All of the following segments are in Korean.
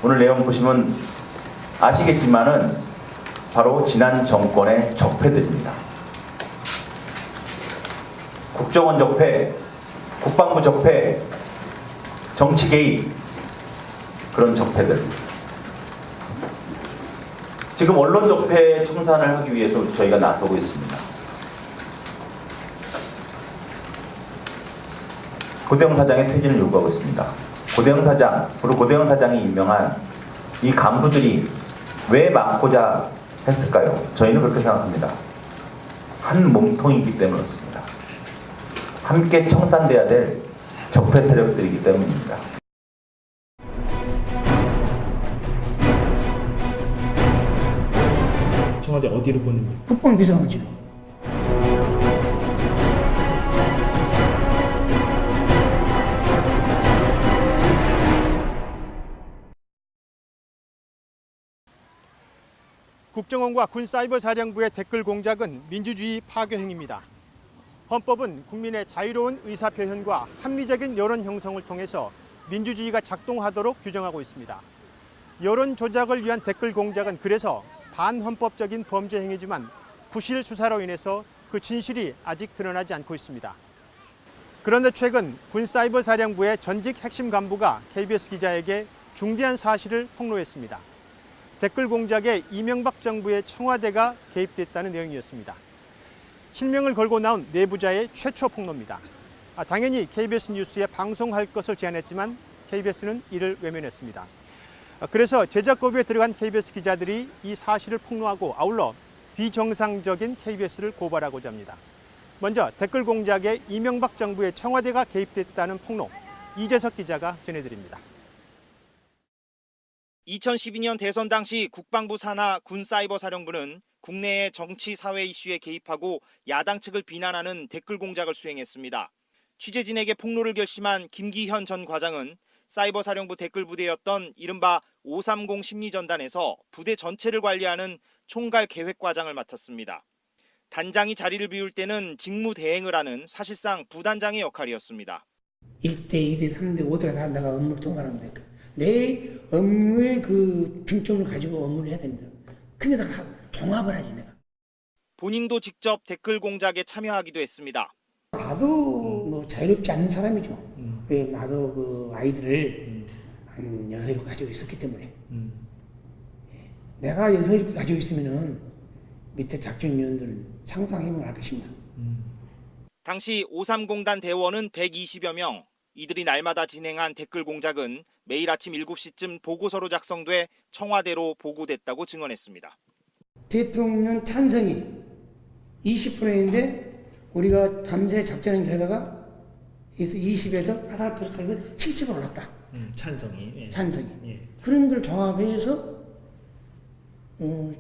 오늘 내용 보시면 아시겠지만은 바로 지난 정권의 적폐들입니다. 국정원 적폐, 국방부 적폐, 정치 개입, 그런 적폐들. 지금 언론 적폐 청산을 하기 위해서 저희가 나서고 있습니다. 고대영 사장의 퇴진을 요구하고 있습니다. 고대영 사장, 그리고 고대영 사장이 임명한 이 간부들이 왜 막고자 했을까요? 저희는 그렇게 생각합니다. 한 몸통이기 때문에 그렇습니다. 함께 청산돼야 될 적폐 세력들이기 때문입니다. 청와대 어디로 보는 거예요? 국방비서관실로. 국정원과 군사이버사령부의 댓글 공작은 민주주의 파괴 행위입니다. 헌법은 국민의 자유로운 의사표현과 합리적인 여론 형성을 통해서 민주주의가 작동하도록 규정하고 있습니다. 여론 조작을 위한 댓글 공작은 그래서 반헌법적인 범죄 행위지만 부실 수사로 인해서 그 진실이 아직 드러나지 않고 있습니다. 그런데 최근 군사이버사령부의 전직 핵심 간부가 KBS 기자에게 중대한 사실을 폭로했습니다. 댓글 공작에 이명박 정부의 청와대가 개입됐다는 내용이었습니다. 실명을 걸고 나온 내부자의 최초 폭로입니다. 당연히 KBS 뉴스에 방송할 것을 제안했지만 KBS는 이를 외면했습니다. 그래서 제작거부에 들어간 KBS 기자들이 이 사실을 폭로하고 아울러 비정상적인 KBS를 고발하고자 합니다. 먼저 댓글 공작에 이명박 정부의 청와대가 개입됐다는 폭로, 이재석 기자가 전해드립니다. 2012년 대선 당시 국방부 산하 군사이버사령부는 국내의 정치 사회 이슈에 개입하고 야당 측을 비난하는 댓글 공작을 수행했습니다. 취재진에게 폭로를 결심한 김기현 전 과장은 사이버사령부 댓글부대였던 이른바 530 심리전단에서 부대 전체를 관리하는 총괄계획과장을 맡았습니다. 단장이 자리를 비울 때는 직무 대행을 하는 사실상 부단장의 역할이었습니다. 1대, 2대, 3대, 5대가 다 내가 업무를 통과하면 되니까. 내 업무의 그 중점을 가지고 업무를 해야 됩니다. 근데 다 종합을 하지 내가. 본인도 직접 댓글 공작에 참여하기도 했습니다. 나도 뭐 자유롭지 않은 사람이죠. 왜 나도 그 아이들을 한 6, 7 가지고 있었기 때문에. 내가 6, 7 가지고 있으면은 밑에 작전위원들은 상상해보면 알 것입니다. 당시 530단 대원은 120여 명. 이들이 날마다 진행한 댓글 공작은 매일 아침 7시쯤 보고서로 작성돼 청와대로 보고됐다고 증언했습니다. 대통령 찬성이 20%인데 우리가 밤새 작전한 결과가 20에서 화살표부터 해서 70으로 올랐다. 찬성이. 예. 찬성이. 예. 그런 걸 종합해서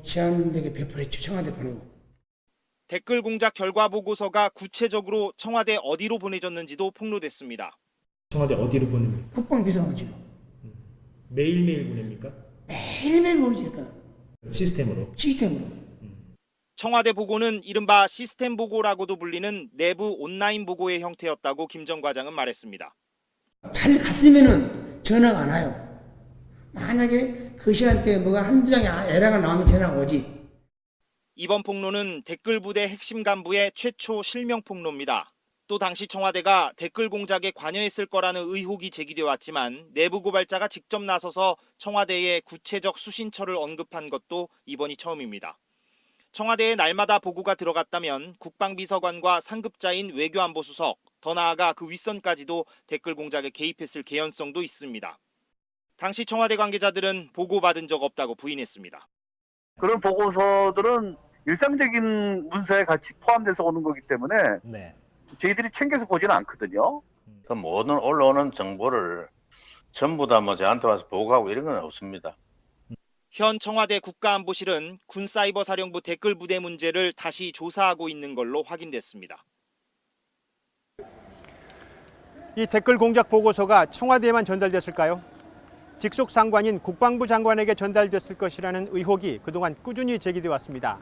제안되게 배포했죠. 청와대 보내고. 댓글 공작 결과 보고서가 구체적으로 청와대 어디로 보내졌는지도 폭로됐습니다. 청와대 어디로 보는 거예요? 국방비서관실로. 매일매일 보냅니까? 매일매일 보내니까. 시스템으로. 청와대 보고는 이른바 시스템 보고라고도 불리는 내부 온라인 보고의 형태였다고 김 전 과장은 말했습니다. 잘 갔으면은 전화가 안 와요. 만약에 그 시간대에 뭐가 한두 장이 에러가 나오면 전화가 오지. 이번 폭로는 댓글 부대 핵심 간부의 최초 실명 폭로입니다. 또 당시 청와대가 댓글 공작에 관여했을 거라는 의혹이 제기돼 왔지만 내부 고발자가 직접 나서서 청와대의 구체적 수신처를 언급한 것도 이번이 처음입니다. 청와대에 날마다 보고가 들어갔다면 국방비서관과 상급자인 외교안보수석, 더 나아가 그 윗선까지도 댓글 공작에 개입했을 개연성도 있습니다. 당시 청와대 관계자들은 보고받은 적 없다고 부인했습니다. 그런 보고서들은 일상적인 문서에 같이 포함돼서 오는 거기 때문에 네. 저희들이 챙겨서 보지는 않거든요. 그 모든 올라오는 정보를 전부 다 뭐 저한테 와서 보고하고 이런 건 없습니다. 현 청와대 국가안보실은 군사이버사령부 댓글 부대 문제를 다시 조사하고 있는 걸로 확인됐습니다. 이 댓글 공작 보고서가 청와대에만 전달됐을까요? 직속 상관인 국방부 장관에게 전달됐을 것이라는 의혹이 그동안 꾸준히 제기돼 왔습니다.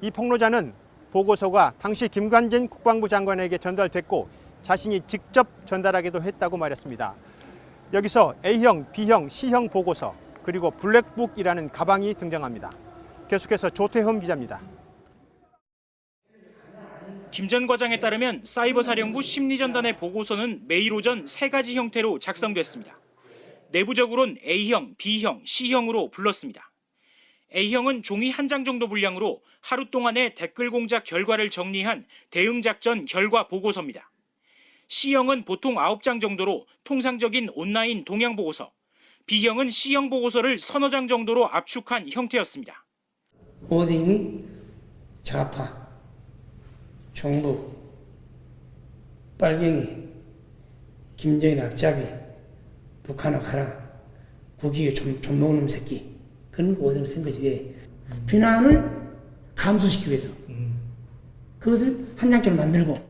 이 폭로자는 보고서가 당시 김관진 국방부 장관에게 전달됐고 자신이 직접 전달하기도 했다고 말했습니다. 여기서 A형, B형, C형 보고서, 그리고 블랙북이라는 가방이 등장합니다. 계속해서 조태흠 기자입니다. 김 전 과장에 따르면 사이버사령부 심리전단의 보고서는 매일 오전 3가지 형태로 작성됐습니다. 내부적으로는 A형, B형, C형으로 불렀습니다. A형은 종이 1장 정도 분량으로 하루 동안의 댓글 공작 결과를 정리한 대응작전 결과 보고서입니다. C형은 보통 9장 정도로 통상적인 온라인 동향 보고서, B형은 C형 보고서를 서너 장 정도로 압축한 형태였습니다. 오딩이 좌파, 정부, 빨갱이, 김정일 앞잡이, 북한을 가라, 국익에 좀 먹는 새끼. 그런 오딩을 쓴 거지. 왜? 비난을 감소시키기 위해서. 그것을 한 장처럼 만들고.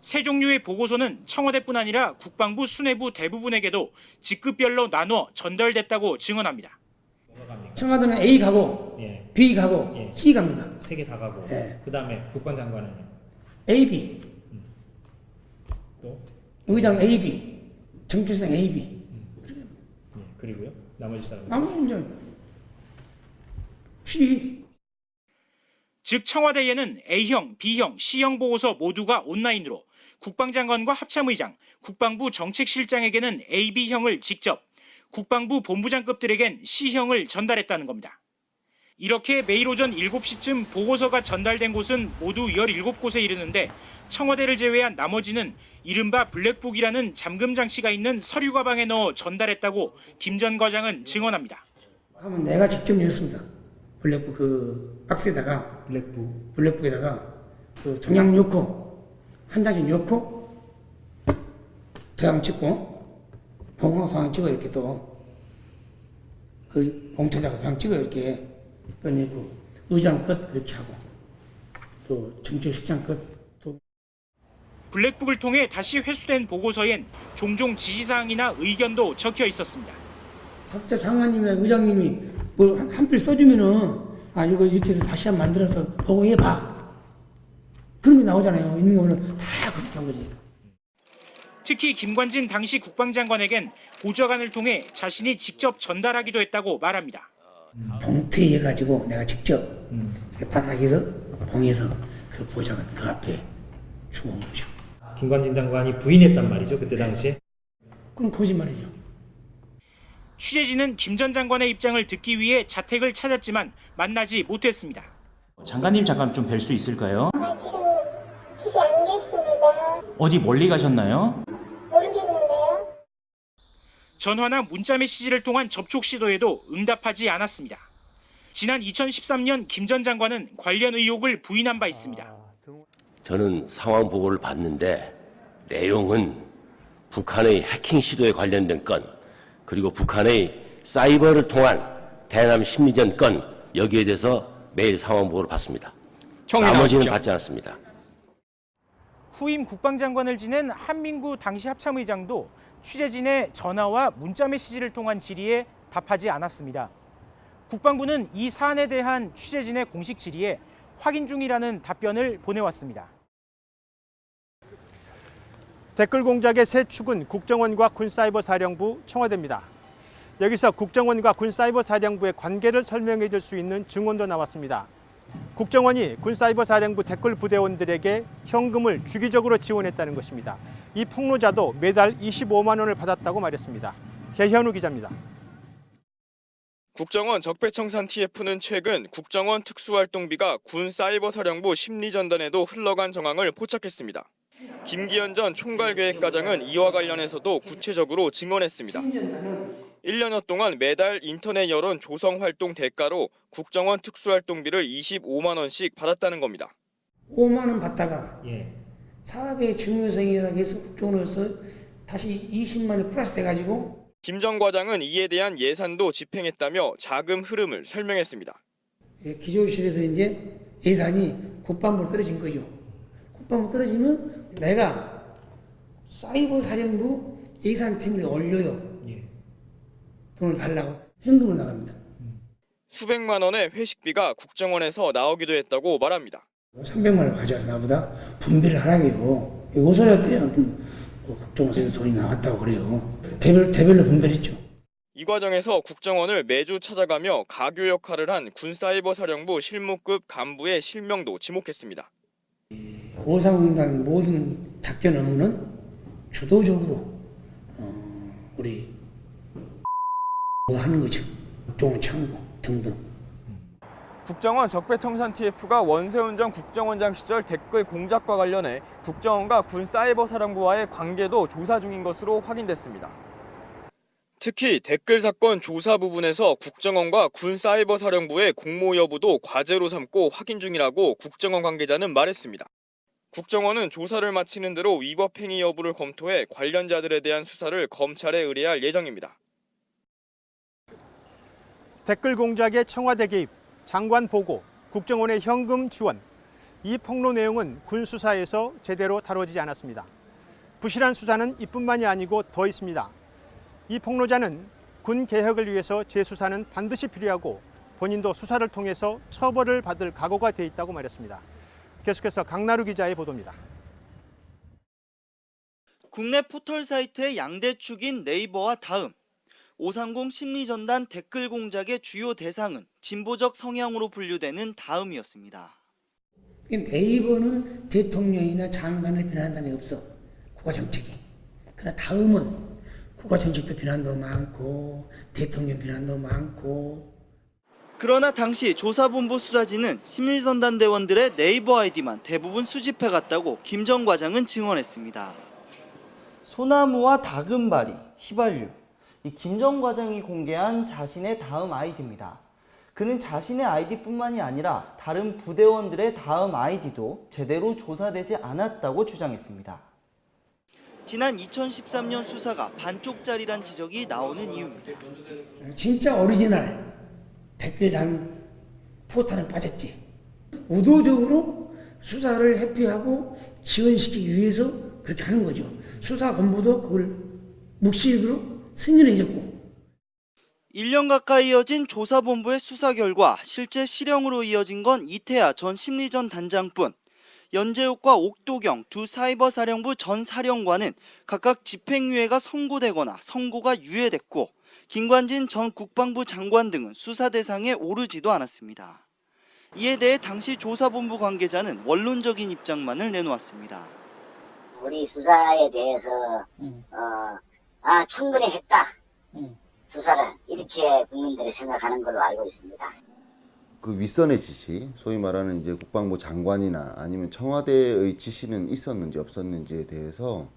세 종류의 보고서는 청와대뿐 아니라 국방부 수뇌부 대부분에게도 직급별로 나누어 전달됐다고 증언합니다. 청와대는 A 가고, 예. B 가고, 예. C 갑니다. 3개 다 가고. 예. 그다음에 국방장관은요. A, B. 또 의장 A, B. 정치성 A, B. 예. 그리고요. 나머지 사람. 아무튼 이제 C. 즉 청와대에는 A형, B형, C형 보고서 모두가 온라인으로 국방장관과 합참의장, 국방부 정책실장에게는 AB형을 직접, 국방부 본부장급들에겐 C형을 전달했다는 겁니다. 이렇게 매일 오전 7시쯤 보고서가 전달된 곳은 모두 17곳에 이르는데 청와대를 제외한 나머지는 이른바 블랙북이라는 잠금 장치가 있는 서류 가방에 넣어 전달했다고 김 전 과장은 증언합니다. 하면 내가 직접 넣었습니다. 블랙북 그 박스에다가 블랙북에다가 그 동양 넣고 한 장씩 넣고 도장 찍고 보고 도장 찍어 이렇게 또 그 봉투에다가 도장 찍어 이렇게 또 그 의장 끝 이렇게 하고 또 정치실장 끝 또 블랙북을 통해 다시 회수된 보고서엔 종종 지시사항이나 의견도 적혀 있었습니다. 각자 장관님이나 의장님이 뭐 한 필 써주면은 아 이거 이렇게 해서 다시 한번 만들어서 보고해봐. 그런 게 나오잖아요. 있는 거 보면 다 그렇게 한 거지. 특히 김관진 당시 국방장관에겐 보좌관을 통해 자신이 직접 전달하기도 했다고 말합니다. 봉투에 해가지고 내가 직접 바닥에서 봉에서 그 보좌관 그 앞에 주고 온 거죠. 김관진 장관이 부인했단 말이죠. 그때 당시에. 그럼 거짓말이죠. 취재진은 김 전 장관의 입장을 듣기 위해 자택을 찾았지만 만나지 못했습니다. 장관님 잠깐 좀 뵐 수 있을까요? 집에 안 계십니다. 어디 멀리 가셨나요? 모르겠는데요. 전화나 문자 메시지를 통한 접촉 시도에도 응답하지 않았습니다. 지난 2013년 김 전 장관은 관련 의혹을 부인한 바 있습니다. 저는 상황 보고를 봤는데 내용은 북한의 해킹 시도에 관련된 건 그리고 북한의 사이버를 통한 대남 심리전 건 여기에 대해서 매일 상황 보고를 받습니다. 나머지는 받지 않았습니다. 후임 국방장관을 지낸 한민구 당시 합참의장도 취재진의 전화와 문자 메시지를 통한 질의에 답하지 않았습니다. 국방부는 이 사안에 대한 취재진의 공식 질의에 확인 중이라는 답변을 보내왔습니다. 댓글 공작의 새 축은 국정원과 군사이버사령부, 청와대입니다. 여기서 국정원과 군사이버사령부의 관계를 설명해 줄 수 있는 증언도 나왔습니다. 국정원이 군사이버사령부 댓글 부대원들에게 현금을 주기적으로 지원했다는 것입니다. 이 폭로자도 매달 25만 원을 받았다고 말했습니다. 개현우 기자입니다. 국정원 적폐청산 TF는 최근 국정원 특수활동비가 군사이버사령부 심리전단에도 흘러간 정황을 포착했습니다. 김기현 전 총괄계획과장은 이와 관련해서도 구체적으로 증언했습니다. 1년여 동안 매달 인터넷 여론 조성 활동 대가로 국정원 특수활동비를 25만 원씩 받았다는 겁니다. 5만 원 받다가 사업의 중요성이라고 해서 국정원에서 다시 20만 원 플러스 돼가지고 김 전 과장은 이에 대한 예산도 집행했다며 자금 흐름을 설명했습니다. 기조실에서 이제 예산이 국방부로 떨어진 거죠. 국방부 떨어지면 내가 사이버 사령부 예산팀을 올려요. 돈을 달라고 현금을 나갑니다. 수백만 원의 회식비가 국정원에서 나오기도 했다고 말합니다. 300만 원 가져와서 나보다 분배를 하라고요. 이거 소리 어때요? 국정원에서 돈이 나왔다고 그래요. 대별로 분배를 했죠. 이 과정에서 국정원을 매주 찾아가며 가교 역할을 한 군사이버사령부 실무급 간부의 실명도 지목했습니다. 오사공단 모든 작전 업무는 주도적으로 우리 하는 거죠. 국정원 창구 등등. 국정원 적폐청산 TF가 원세훈 전 국정원장 시절 댓글 공작과 관련해 국정원과 군사이버사령부와의 관계도 조사 중인 것으로 확인됐습니다. 특히 댓글 사건 조사 부분에서 국정원과 군사이버사령부의 공모 여부도 과제로 삼고 확인 중이라고 국정원 관계자는 말했습니다. 국정원은 조사를 마치는 대로 위법 행위 여부를 검토해 관련자들에 대한 수사를 검찰에 의뢰할 예정입니다. 댓글 공작의 청와대 개입, 장관 보고, 국정원의 현금 지원. 이 폭로 내용은 군 수사에서 제대로 다뤄지지 않았습니다. 부실한 수사는 이뿐만이 아니고 더 있습니다. 이 폭로자는 군 개혁을 위해서 재수사는 반드시 필요하고 본인도 수사를 통해서 처벌을 받을 각오가 돼 있다고 말했습니다. 계속해서 강나루 기자의 보도입니다. 국내 포털 사이트의 양대 축인 네이버와 다음, 530 심리전단 댓글 공작의 주요 대상은 진보적 성향으로 분류되는 다음이었습니다. 네이버는 대통령이나 장관을 비난한 사람이 없어. 국가정책이. 그러나 다음은 국가정책도 비난도 많고 대통령 비난도 많고. 그러나 당시 조사본부 수사진은 심리전단 대원들의 네이버 아이디만 대부분 수집해갔다고 김 전 과장은 증언했습니다. 소나무와 다금바리, 휘발유. 이 김 전 과장이 공개한 자신의 다음 아이디입니다. 그는 자신의 아이디뿐만이 아니라 다른 부대원들의 다음 아이디도 제대로 조사되지 않았다고 주장했습니다. 지난 2013년 수사가 반쪽짜리란 지적이 나오는 이유입니다. 진짜 오리지널 댓글단 포탈은 빠졌지. 의도적으로 수사를 회피하고 지원시키기 위해서 그렇게 하는 거죠. 수사본부도 그걸 묵시적으로 승인해줬고. 1년 가까이 이어진 조사본부의 수사 결과 실제 실형으로 이어진 건 이태하 전 심리전 단장뿐. 연재욱과 옥도경 두 사이버사령부 전 사령관은 각각 집행유예가 선고되거나 선고가 유예됐고, 김관진 전 국방부 장관 등은 수사 대상에 오르지도 않았습니다. 이에 대해 당시 조사본부 관계자는 원론적인 입장만을 내놓았습니다. 우리 수사에 대해서 충분히 했다. 수사를 이렇게 국민들이 생각하는 걸로 알고 있습니다. 그 윗선의 지시, 소위 말하는 이제 국방부 장관이나 아니면 청와대의 지시는 있었는지 없었는지에 대해서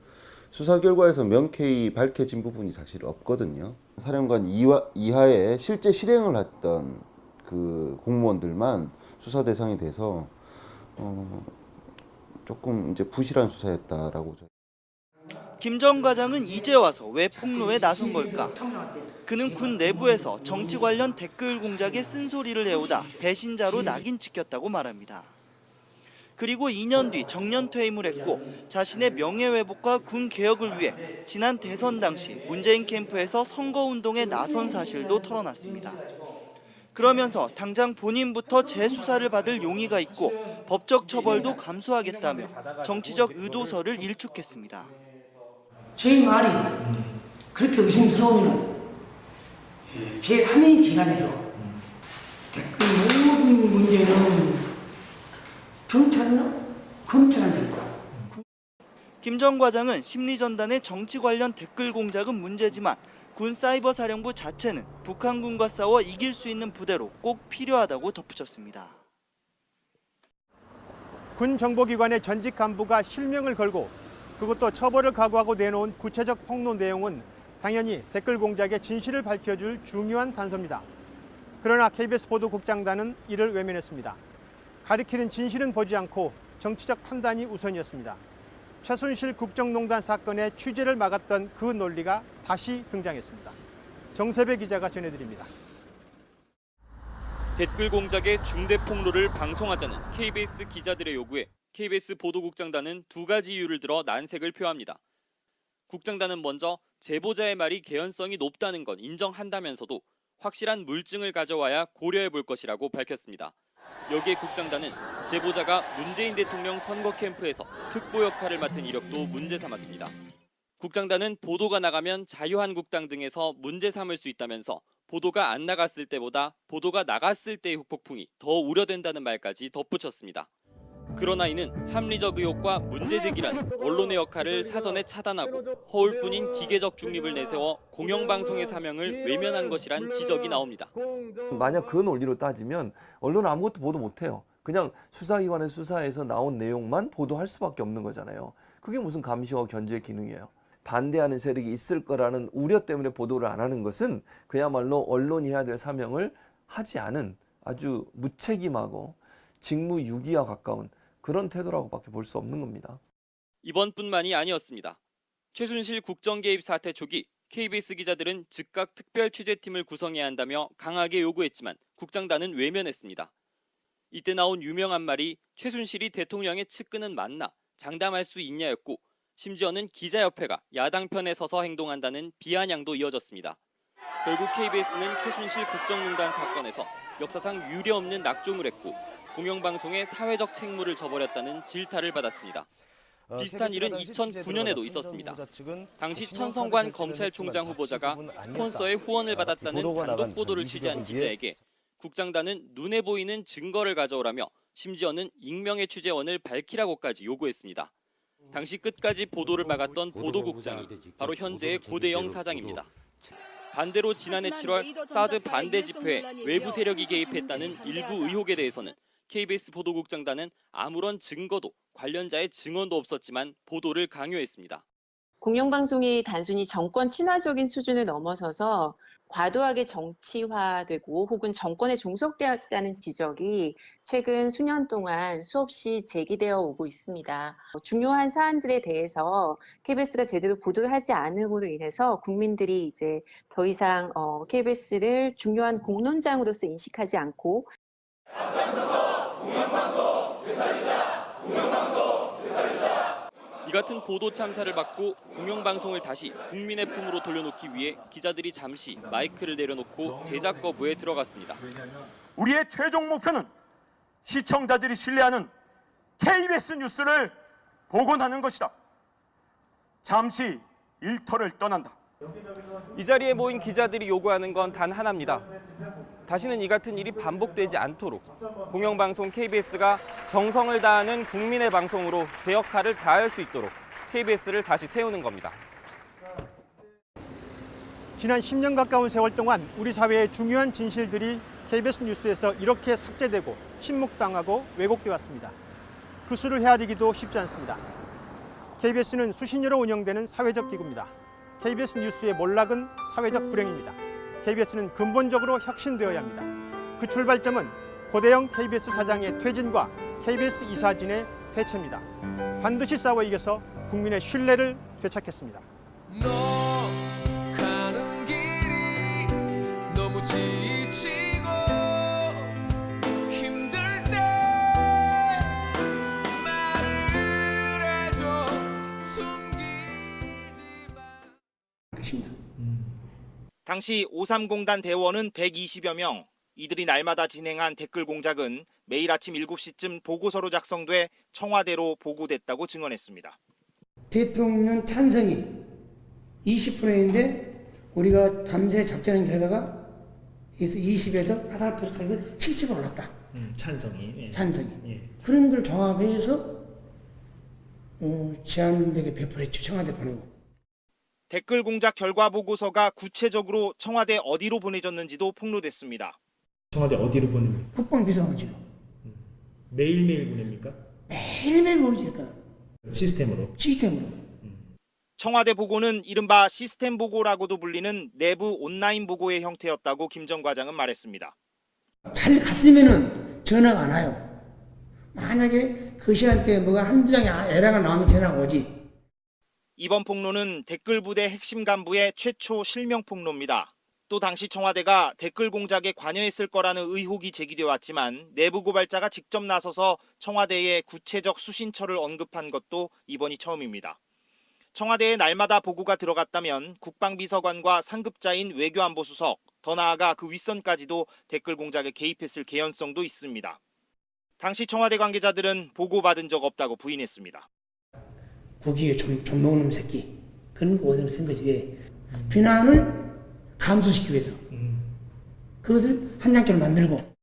수사 결과에서 명쾌히 밝혀진 부분이 사실 없거든요. 사령관 이하에 실제 실행을 했던 그 공무원들만 수사 대상이 돼서 조금 이제 부실한 수사였다라고. 김 전 과장은 이제 와서 왜 폭로에 나선 걸까? 그는 군 내부에서 정치 관련 댓글 공작에 쓴소리를 해오다 배신자로 낙인 찍혔다고 말합니다. 그리고 2년 뒤 정년 퇴임을 했고 자신의 명예회복과 군 개혁을 위해 지난 대선 당시 문재인 캠프에서 선거운동에 나선 사실도 털어놨습니다. 그러면서 당장 본인부터 재수사를 받을 용의가 있고 법적 처벌도 감수하겠다며 정치적 의도서를 일축했습니다. 제 말이 그렇게 의심스러우면 제3의 기관에서 댓글 모든 문제는 경찰이나 검찰한테 있다. 김 전 과장은 심리전단의 정치 관련 댓글 공작은 문제지만 군 사이버 사령부 자체는 북한군과 싸워 이길 수 있는 부대로 꼭 필요하다고 덧붙였습니다. 군 정보기관의 전직 간부가 실명을 걸고 그것도 처벌을 각오하고 내놓은 구체적 폭로 내용은 당연히 댓글 공작의 진실을 밝혀줄 중요한 단서입니다. 그러나 KBS 보도국장단은 이를 외면했습니다. 가리키는 진실은 보지 않고 정치적 판단이 우선이었습니다. 최순실 국정농단 사건의 취재를 막았던 그 논리가 다시 등장했습니다. 정세배 기자가 전해드립니다. 댓글 공작의 중대 폭로를 방송하자는 KBS 기자들의 요구에 KBS 보도국장단은 두 가지 이유를 들어 난색을 표합니다. 국장단은 먼저 제보자의 말이 개연성이 높다는 건 인정한다면서도 확실한 물증을 가져와야 고려해 볼 것이라고 밝혔습니다. 여기에 국장단은 제보자가 문재인 대통령 선거 캠프에서 특보 역할을 맡은 이력도 문제 삼았습니다. 국장단은 보도가 나가면 자유한국당 등에서 문제 삼을 수 있다면서 보도가 안 나갔을 때보다 보도가 나갔을 때의 후폭풍이 더 우려된다는 말까지 덧붙였습니다. 그러나 이는 합리적 의혹과 문제 제기란 언론의 역할을 사전에 차단하고 허울뿐인 기계적 중립을 내세워 공영방송의 사명을 외면한 것이란 지적이 나옵니다. 만약 그 논리로 따지면 언론은 아무것도 보도 못해요. 그냥 수사기관의 수사에서 나온 내용만 보도할 수밖에 없는 거잖아요. 그게 무슨 감시와 견제 기능이에요. 반대하는 세력이 있을 거라는 우려 때문에 보도를 안 하는 것은 그야말로 언론이 해야 될 사명을 하지 않은 아주 무책임하고 직무유기와 가까운 그런 태도라고밖에 볼 수 없는 겁니다. 이번뿐만이 아니었습니다. 최순실 국정개입 사태 초기 KBS 기자들은 즉각 특별취재팀을 구성해야 한다며 강하게 요구했지만 국장단은 외면했습니다. 이때 나온 유명한 말이 최순실이 대통령의 측근은 맞나 장담할 수 있냐였고 심지어는 기자협회가 야당 편에 서서 행동한다는 비아냥도 이어졌습니다. 결국 KBS는 최순실 국정농단 사건에서 역사상 유례없는 낙종을 했고 공영방송의 사회적 책무를 저버렸다는 질타를 받았습니다. 비슷한 일은 2009년에도 있었습니다. 당시 천성관 검찰총장 후보자가 스폰서의 후원을 받았다는 단독 보도를 취재한 기자에게 국장단은 눈에 보이는 증거를 가져오라며 심지어는 익명의 취재원을 밝히라고까지 요구했습니다. 당시 끝까지 보도를 막았던 보도국장이 바로 현재의 고대영 사장입니다. 반대로 지난해 7월 사드 반대 집회에 외부 세력이 개입했다는 일부 의혹에 대해서는 KBS 보도국장단은 아무런 증거도 관련자의 증언도 없었지만 보도를 강요했습니다. 공영방송이 단순히 정권 친화적인 수준을 넘어서서 과도하게 정치화되고 혹은 정권에 종속되었다는 지적이 최근 수년 동안 수없이 제기되어 오고 있습니다. 중요한 사안들에 대해서 KBS가 제대로 보도를 하지 않음으로 인해서 국민들이 이제 더 이상 KBS를 중요한 공론장으로서 인식하지 않고 이 같은 보도 참사를 받고 공영방송을 다시 국민의 품으로 돌려놓기 위해 기자들이 잠시 마이크를 내려놓고 제작 거부에 들어갔습니다. 우리의 최종 목표는 시청자들이 신뢰하는 KBS 뉴스를 복원하는 것이다. 잠시 일터를 떠난다. 이 자리에 모인 기자들이 요구하는 건 단 하나입니다. 다시는 이 같은 일이 반복되지 않도록 공영방송 KBS가 정성을 다하는 국민의 방송으로 제 역할을 다할 수 있도록 KBS를 다시 세우는 겁니다. 지난 10년 가까운 세월 동안 우리 사회의 중요한 진실들이 KBS 뉴스에서 이렇게 삭제되고 침묵당하고 왜곡돼 왔습니다. 그 수를 헤아리기도 쉽지 않습니다. KBS는 수신료로 운영되는 사회적 기구입니다. KBS 뉴스의 몰락은 사회적 불행입니다. KBS는 근본적으로 혁신되어야 합니다. 그 출발점은 고대영 KBS 사장의 퇴진과 KBS 이사진의 해체입니다. 반드시 싸워 이겨서 국민의 신뢰를 되찾겠습니다. 너 가는 길이 너무 지치고 힘들 때 말을 해줘 숨기지 마. 당시 5.3공단 대원은 120여 명. 이들이 날마다 진행한 댓글 공작은 매일 아침 7시쯤 보고서로 작성돼 청와대로 보고됐다고 증언했습니다. 대통령 찬성이 20%인데 우리가 밤새 작전한 결과가 20에서 화살표를 해서 70으로 올랐다. 찬성이. 예. 찬성이. 예. 그런 걸 종합해서 제안되게 배포했죠. 청와대 보내고. 댓글 공작 결과 보고서가 구체적으로 청와대 어디로 보내졌는지도 폭로됐습니다. 청와대 어디로 보냅니까? 국방비서관실로. 매일매일 보냅니까? 매일매일 보내니까. 시스템으로. 청와대 보고는 이른바 시스템 보고라고도 불리는 내부 온라인 보고의 형태였다고 김 전 과장은 말했습니다. 잘 갔으면은 전화가 안 와요. 만약에 그 시간대에 뭐가 한두 장이 에러가 나오면 전화가 오지. 이번 폭로는 댓글 부대 핵심 간부의 최초 실명 폭로입니다. 또 당시 청와대가 댓글 공작에 관여했을 거라는 의혹이 제기되어 왔지만 내부 고발자가 직접 나서서 청와대의 구체적 수신처를 언급한 것도 이번이 처음입니다. 청와대에 날마다 보고가 들어갔다면 국방비서관과 상급자인 외교안보수석, 더 나아가 그 윗선까지도 댓글 공작에 개입했을 개연성도 있습니다. 당시 청와대 관계자들은 보고받은 적 없다고 부인했습니다. 거기에 좀 놓는 새끼. 그런 오선을 쓴 거지. 왜? 비난을 감소시키기 위해서. 그것을 한 장처럼 만들고.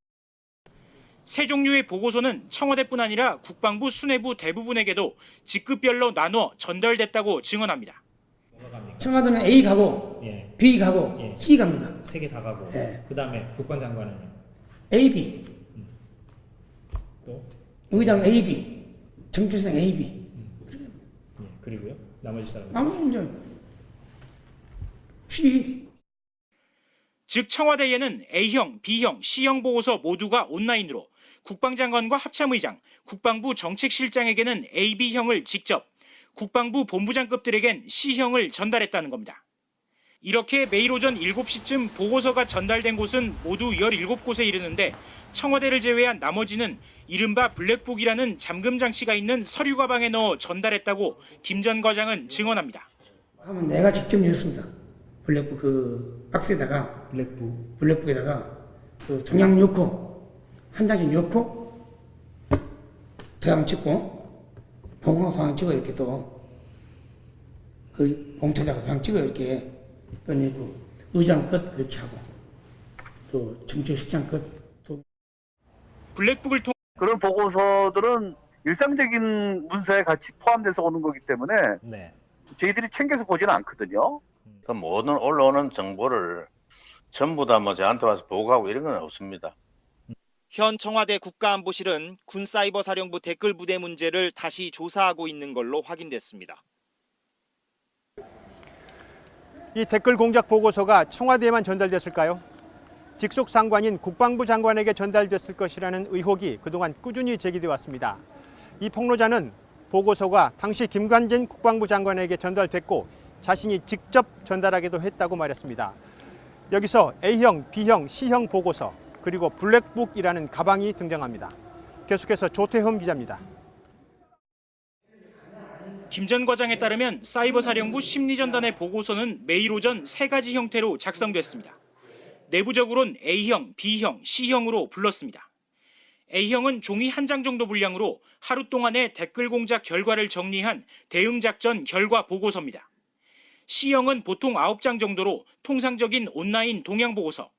세 종류의 보고서는 청와대뿐 아니라 국방부 수뇌부 대부분에게도 직급별로 나눠 전달됐다고 증언합니다. 청와대는 A 가고 예. B 가고 예. C 갑니다. 세 개 다 가고. 예. 그 다음에 국방장관은요? A, B. 또? 의장 A, B. 정치상 A, B. 예. 그리고요? 나머지 사람. 나머지 이제 C. 즉 청와대에는 A형, B형, C형 보고서 모두가 온라인으로 국방장관과 합참의장, 국방부 정책실장에게는 AB형을 직접, 국방부 본부장급들에겐 C형을 전달했다는 겁니다. 이렇게 매일 오전 7시쯤 보고서가 전달된 곳은 모두 17곳에 이르는데 청와대를 제외한 나머지는 이른바 블랙북이라는 잠금 장치가 있는 서류 가방에 넣어 전달했다고 김 전 과장은 증언합니다. 하면 내가 직접 넣었습니다. 블랙북 그 박스에다가 블랙북에다가 그 동양 넣고 한 장씩 넣고 도장 찍고 봉황소황 찍어 이렇게 또 그 봉투에다가 도장 찍어 이렇게 또 그 의장 끝 이렇게 하고 또 정책실장 끝 또 블랙북을 통해 그런 보고서들은 일상적인 문서에 같이 포함돼서 오는 거기 때문에 저희들이 챙겨서 보지는 않거든요. 그 모든 올라오는 정보를 전부 다 뭐 저한테 와서 보고하고 이런 건 없습니다. 현 청와대 국가안보실은 군사이버사령부 댓글 부대 문제를 다시 조사하고 있는 걸로 확인됐습니다. 이 댓글 공작 보고서가 청와대에만 전달됐을까요? 직속 상관인 국방부 장관에게 전달됐을 것이라는 의혹이 그동안 꾸준히 제기돼 왔습니다. 이 폭로자는 보고서가 당시 김관진 국방부 장관에게 전달됐고 자신이 직접 전달하기도 했다고 말했습니다. 여기서 A형, B형, C형 보고서 그리고 블랙북이라는 가방이 등장합니다. 계속해서 조태흠 기자입니다. 김 전 과장에 따르면 사이버사령부 심리전단의 보고서는 매일 오전 3가지 형태로 작성됐습니다. 내부적으로는 A형, B형, C형으로 불렀습니다. A형은 종이 한 장 정도 분량으로 하루 동안의 댓글 공작 결과를 정리한 대응작전 결과 보고서입니다. C형은 보통 9장 정도로 통상적인 온라인 동향 보고서,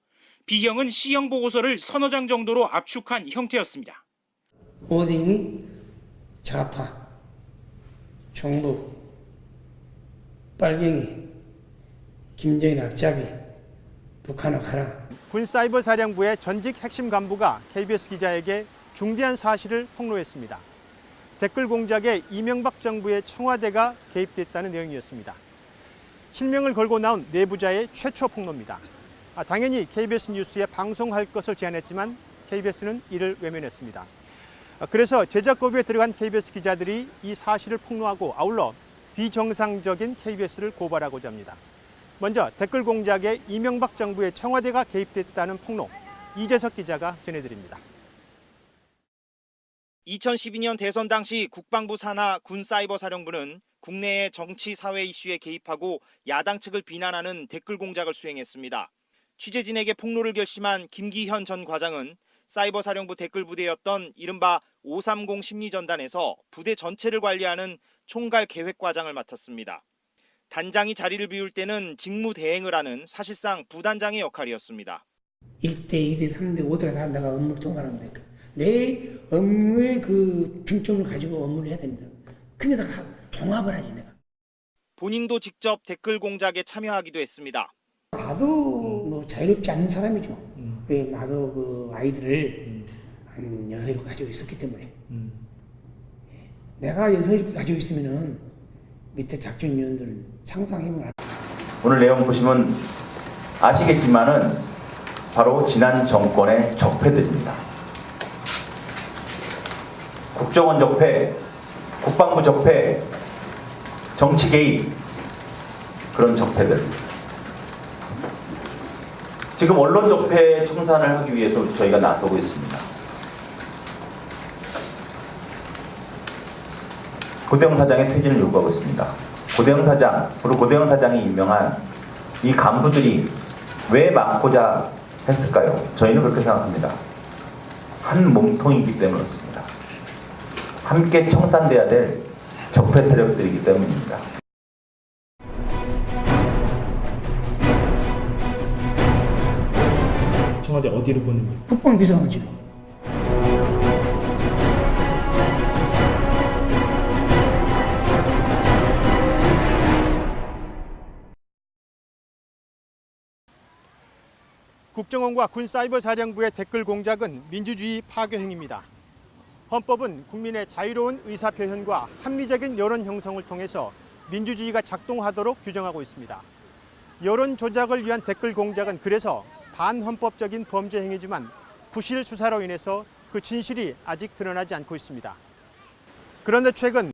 B형은 C형 보고서를 서너 장 정도로 압축한 형태였습니다. 오딩이 좌파, 정부, 빨갱이, 김정인 앞잡이, 북한을 가라. 군사이버사령부의 전직 핵심 간부가 KBS 기자에게 중대한 사실을 폭로했습니다. 댓글 공작에 이명박 정부의 청와대가 개입됐다는 내용이었습니다. 실명을 걸고 나온 내부자의 최초 폭로입니다. 당연히 KBS 뉴스에 방송할 것을 제안했지만 KBS는 이를 외면했습니다. 그래서 제작거부에 들어간 KBS 기자들이 이 사실을 폭로하고 아울러 비정상적인 KBS를 고발하고자 합니다. 먼저 댓글 공작에 이명박 정부의 청와대가 개입됐다는 폭로, 이재석 기자가 전해드립니다. 2012년 대선 당시 국방부 산하 군사이버사령부는 국내의 정치 사회 이슈에 개입하고 야당 측을 비난하는 댓글 공작을 수행했습니다. 취재진에게 폭로를 결심한 김기현 전 과장은 사이버사령부 댓글 부대였던 이른바 530 심리전단에서 부대 전체를 관리하는 총괄 계획과장을 맡았습니다. 단장이 자리를 비울 때는 직무 대행을 하는 사실상 부단장의 역할이었습니다. 1대, 2대, 3대, 5대가 다 내가 업무를 통과하면 되니까 내 업무의 그 중점을 가지고 업무를 해야 됩니다. 근데 다 종합을 하지 내가. 본인도 직접 댓글 공작에 참여하기도 했습니다. 나도 뭐 자유롭지 않은 사람이죠. 나도 그 아이들을 한 6, 7 가지고 있었기 때문에 내가 6, 7 가지고 있으면은 밑에 작전위원들 상상해보면 오늘 내용 보시면 아시겠지만은 바로 지난 정권의 적폐들입니다. 국정원 적폐, 국방부 적폐, 정치 개입, 그런 적폐들. 지금 언론 적폐 청산을 하기 위해서 저희가 나서고 있습니다. 고대영 사장의 퇴진을 요구하고 있습니다. 고대영 사장, 그리고 고대영 사장이 임명한 이 간부들이 왜 막고자 했을까요? 저희는 그렇게 생각합니다. 한 몸통이기 때문에 그렇습니다. 함께 청산돼야 될 적폐 세력들이기 때문입니다. 청와대 어디로 보냅니까? 국방비서관실로. 국정원과 군사이버사령부의 댓글 공작은 민주주의 파괴 행위입니다. 헌법은 국민의 자유로운 의사표현과 합리적인 여론 형성을 통해서 민주주의가 작동하도록 규정하고 있습니다. 여론 조작을 위한 댓글 공작은 그래서 반헌법적인 범죄 행위지만 부실 수사로 인해서 그 진실이 아직 드러나지 않고 있습니다. 그런데 최근